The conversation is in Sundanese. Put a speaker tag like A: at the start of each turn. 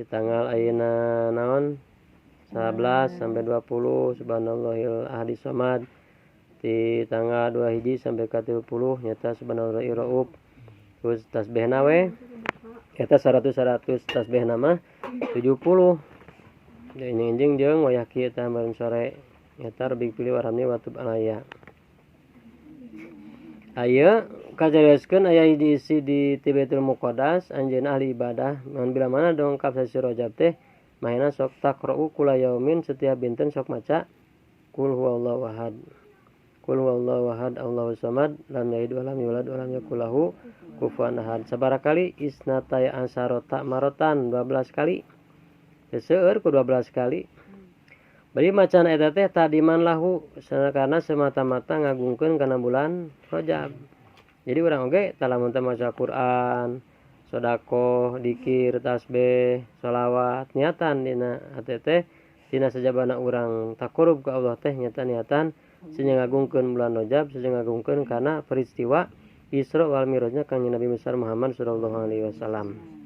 A: di tanggal ayeuna naon 11 sampai 20 subhanallahil ahadi somad, di tanggal 21 sampai ke 30 nyata subhanallahil rauf. Terus tasbihna we eta 100 tasbihna mah 70. Ini anjing jeung wayah kieu tah bareng sore nyata lebih pilih waramni watub alaya. Aya kajarioskeun aya diisi di Baitul Muqaddas anjeun ahli ibadah mun bila mana dongkap sasi Rajab teh mahina sok taqra'u kula yaumin setiap dinten sok maca qul huwallahu ahad. Qul huwallahu ahad Allahus samad lam yalid walam yulad walam yakul lahu kufuwan ahad. Sabaraha kali isnatai ansarota marotan 12 kali. Seueur ku 12 kali. Bari macan eta teh tadiman lahu karena semata-mata ngagungkeun kana bulan Rajab. Jadi urang oge talamun teh maca Quran, sedekah, dzikir, tasbih, shalawat, niatan dina hate teh dina sajabana urang taqarrub ka Allah teh nyata niatan sing ngagungkeun bulan Rajab, sing ngagungkeun kana peristiwa Isra wal Mi'rajna Kanjeng Nabi besar Muhammad sallallahu alaihi wasallam.